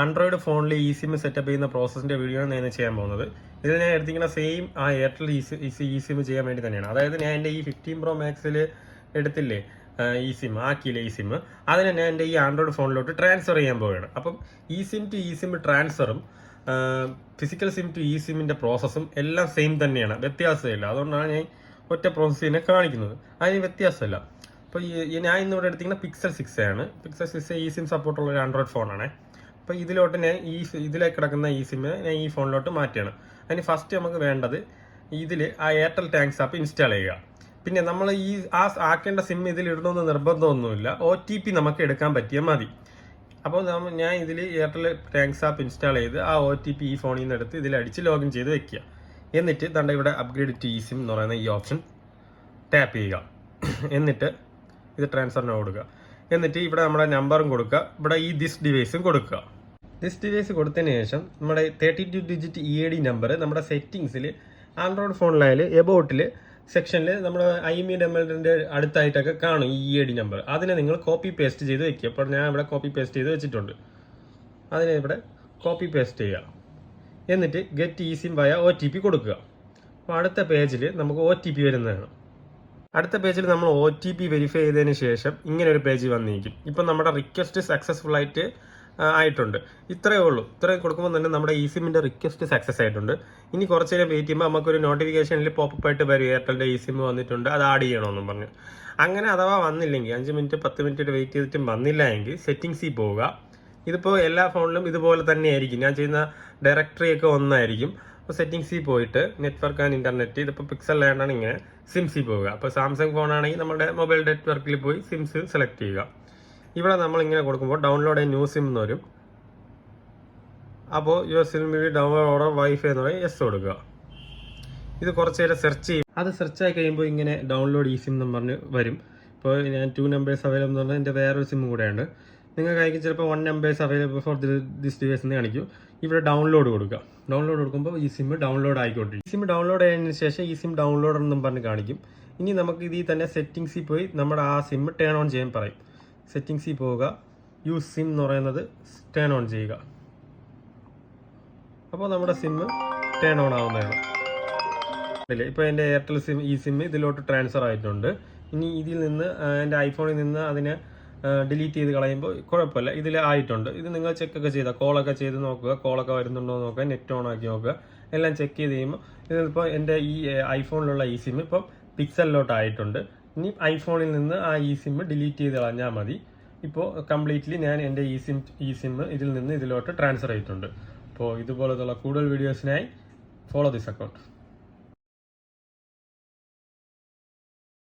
Android ഫോണിൽ E SIM setup ചെയ്യുന്ന പ്രോസസ്സിന്റെ video ആണ് ഞാൻ ചെയ്യാൻ പോകുന്നത്. ഇത് ഞാൻ എടുത്തിരിക്കുന്ന സെയിം ആ എയർടെൽ ഇ സിം ചെയ്യാൻ വേണ്ടി തന്നെയാണ്. അതായത് ഞാൻ എൻ്റെ ഈ 15 Pro Maxൽ എടുത്തില്ലേ ഇ സിം ആക്കിയില്ലേ ഇ സിം, അതിനെ ഞാൻ എൻ്റെ ഈ ആൻഡ്രോയിഡ് ഫോണിലോട്ട് ട്രാൻസ്ഫർ ചെയ്യാൻ പോവുകയാണ്. അപ്പം e SIM to e SIM ട്രാൻസ്ഫറും ഫിസിക്കൽ സിം ടു ഇ സിമ്മിന്റെ പ്രോസസ്സും എല്ലാം സെയിം തന്നെയാണ്, വ്യത്യാസമില്ല. അതുകൊണ്ടാണ് ഞാൻ ഒറ്റ പ്രോസസ്സിനെ കാണിക്കുന്നത്, അതിന് വ്യത്യാസമില്ല. അപ്പോൾ ഞാൻ ഇന്നിവിടെ എടുത്തിരിക്കുന്ന Pixel 6 ആണ്. Pixel 6 ഇ സിം സപ്പോർട്ടുള്ള ഒരു ആൻഡ്രോയിഡ് ഫോണാണ്. അപ്പോൾ ഇതിലോട്ട് ഞാൻ ഇതിലേക്ക് കിടക്കുന്ന ഇ സിമ്മ് ഞാൻ ഈ ഫോണിലോട്ട് മാറ്റുകയാണ്. അതിന് ഫസ്റ്റ് നമുക്ക് വേണ്ടത് ഇതിൽ ആ എയർടെൽ താങ്ക്സ് ആപ്പ് ഇൻസ്റ്റാൾ ചെയ്യുക. പിന്നെ നമ്മൾ ആക്കേണ്ട സിം ഇതിൽ ഇടണമെന്ന് നിർബന്ധമൊന്നുമില്ല, OTP നമുക്ക് എടുക്കാൻ പറ്റിയാൽ മതി. അപ്പോൾ ഞാൻ ഇതിൽ എയർടെൽ താങ്ക്സ് ആപ്പ് ഇൻസ്റ്റാൾ ചെയ്ത് ആ OTP ഈ ഫോണിൽ നിന്ന് എടുത്ത് ഇതിലടിച്ച് ലോഗിൻ ചെയ്ത് വെക്കുക. എന്നിട്ട് ദണ്ട ഇവിടെ അപ്ഗ്രേഡ് ടു ഇ സിം എന്ന് പറയുന്ന ഈ ഓപ്ഷൻ ടാപ്പ് ചെയ്യുക. എന്നിട്ട് ഇത് ട്രാൻസ്ഫറിന് കൊടുക്കുക. എന്നിട്ട് ഇവിടെ നമ്മുടെ നമ്പറും കൊടുക്കുക, ഇവിടെ ഈ ദിസ് ഡിവൈസും കൊടുക്കുക. ദിസ് ഡിവൈസ് കൊടുത്തതിന് ശേഷം നമ്മുടെ 32 ഡിജിറ്റ് EAD നമ്പർ നമ്മുടെ സെറ്റിംഗ്സിൽ ആൻഡ്രോയിഡ് ഫോണിലായാലും എബൌട്ടിൽ സെക്ഷനിൽ നമ്മുടെ IMEI അടുത്തായിട്ടൊക്കെ കാണും ഈ EAD നമ്പർ. അതിനെ നിങ്ങൾ കോപ്പി പേസ്റ്റ് ചെയ്ത് വെക്കുക. അപ്പോൾ ഞാൻ ഇവിടെ കോപ്പി പേസ്റ്റ് ചെയ്ത് വെച്ചിട്ടുണ്ട്. അതിനെ ഇവിടെ കോപ്പി പേസ്റ്റ് ചെയ്യുക. എന്നിട്ട് ഗെറ്റ് ഇ സിം വയ OTP കൊടുക്കുക. അപ്പോൾ അടുത്ത പേജിൽ നമുക്ക് OTP വരുന്നതാണ്. അടുത്ത പേജിൽ നമ്മൾ OTP വെരിഫൈ ചെയ്തതിന് ശേഷം ഇങ്ങനെ ഒരു പേജ് വന്നിരിക്കും. ഇപ്പം നമ്മുടെ റിക്വസ്റ്റ് സക്സസ്ഫുൾ ആയിട്ടുണ്ട്. ഇത്രയേ ഉള്ളൂ. ഇത്രയും കൊടുക്കുമ്പോൾ തന്നെ നമ്മുടെ ഇ സിമ്മിന്റെ റിക്വസ്റ്റ് സക്സസ് ആയിട്ടുണ്ട്. ഇനി കുറച്ച് നേരം വെയിറ്റ് ചെയ്യുമ്പോൾ നമുക്കൊരു നോട്ടിഫിക്കേഷനിൽ പോപ്പപ്പ് ആയിട്ട് വരും, എയർടെലിന്റെ ഇ സിം വന്നിട്ടുണ്ട്, അത് ആഡ് ചെയ്യണമെന്നും പറഞ്ഞു. അങ്ങനെ അഥവാ വന്നില്ലെങ്കിൽ 5 മിനിറ്റ് 10 മിനിറ്റ് വെയിറ്റ് ചെയ്തിട്ടും വന്നില്ല എങ്കിൽ സെറ്റിംഗ്സിൽ പോവുക. ഇതിപ്പോൾ എല്ലാ ഫോണിലും ഇതുപോലെ തന്നെയായിരിക്കും, ഞാൻ ചെയ്യുന്ന ഡയറക്ടറിയൊക്കെ ഒന്നായിരിക്കും. അപ്പോൾ സെറ്റിംഗ്സിൽ പോയിട്ട് നെറ്റ്വർക്ക് ആൻഡ് ഇന്റർനെറ്റ്, ഇതിപ്പോൾ പിക്സൽ ലാൻഡാണ്, ഇങ്ങനെ സിംസിൽ പോവുക. അപ്പോൾ സാംസങ് ഫോണാണെങ്കിൽ നമ്മുടെ മൊബൈൽ നെറ്റ്വർക്കിൽ പോയി സിംസ് സെലക്ട് ചെയ്യുക. ഇവിടെ നമ്മൾ ഇങ്ങനെ കൊടുക്കുമ്പോൾ ഡൗൺലോഡ് ന്യൂ സിം എന്ന് വരും. അപ്പോൾ your SIM will download order wifi എന്ന് പറയും, യെസ് കൊടുക്കുക. ഇത് കുറച്ച് നേരം സെർച്ച് ചെയ്യും. അത് സെർച്ച് ആയി കഴിയുമ്പോൾ ഇങ്ങനെ ഡൗൺലോഡ് ഈ സിം എന്ന് പറഞ്ഞ് വരും. ഇപ്പോൾ ഞാൻ 2 നമ്പേഴ്സ് അവൈലബിൾ എന്ന് പറഞ്ഞാൽ എൻ്റെ വേറൊരു സിം കൂടെയുണ്ട്. നിങ്ങൾക്കായിരിക്കും ചിലപ്പോൾ 1 numbers available for this device എന്ന് കാണിക്കും. ഇവിടെ ഡൗൺലോഡ് കൊടുക്കുക. ഡൗൺലോഡ് കൊടുക്കുമ്പോൾ ഈ സിം ഡൗൺലോഡ് ആയിക്കൊണ്ടിരിക്കും. ഈ സിം ഡൗൺലോഡ് ആയതിനു ശേഷം ഈ സിം ഡൗൺലോഡർ എന്നും പറഞ്ഞ് കാണിക്കും. ഇനി നമുക്ക് ഇതിൽ തന്നെ സെറ്റിംഗ്സിൽ പോയി നമ്മുടെ ആ സിം ടേൺ ഓൺ ചെയ്യാൻ പറയും. സെറ്റിംഗ്സിൽ പോവുക, യൂസ് സിം എന്ന് പറയുന്നത് ടേൺ ഓൺ ചെയ്യുക. അപ്പോൾ നമ്മുടെ സിം ടേൺ ഓൺ ആവുന്നതാണ്. അല്ലേ, ഇപ്പോൾ എൻ്റെ എയർടെൽ സിം ഈ സിം ഇതിലോട്ട് ട്രാൻസ്ഫർ ആയിട്ടുണ്ട്. ഇനി ഇതിൽ നിന്ന് എൻ്റെ ഐഫോണിൽ നിന്ന് അതിനെ ഡിലീറ്റ് ചെയ്ത് കളയുമ്പോൾ കുഴപ്പമില്ല, ഇതിൽ ആയിട്ടുണ്ട്. ഇത് നിങ്ങൾ ചെക്കൊക്കെ ചെയ്താൽ കോളൊക്കെ ചെയ്ത് നോക്കുക, കോളൊക്കെ വരുന്നുണ്ടോ എന്ന് നോക്കുക, നെറ്റ് ഓൺ ആക്കി നോക്കുക. എല്ലാം ചെക്ക് ചെയ്ത് കഴിയുമ്പോൾ ഇതിപ്പോൾ എൻ്റെ ഈ ഐഫോണിലുള്ള ഈ സിം ഇപ്പം പിക്സലിലോട്ട് ആയിട്ടുണ്ട്. ഇനി ഐഫോണിൽ നിന്ന് ആ ഇ സിം ഡിലീറ്റ് ചെയ്ത് കളഞ്ഞാൽ മതി. ഇപ്പോൾ കംപ്ലീറ്റ്ലി ഞാൻ എൻ്റെ ഈ സിം ഇതിൽ നിന്ന് ഇതിലോട്ട് ട്രാൻസ്ഫർ ചെയ്തിട്ടുണ്ട്. അപ്പോൾ ഇതുപോലത്തുള്ള കൂടുതൽ വീഡിയോസിനായി ഫോളോ ദിസ് അക്കൗണ്ട്.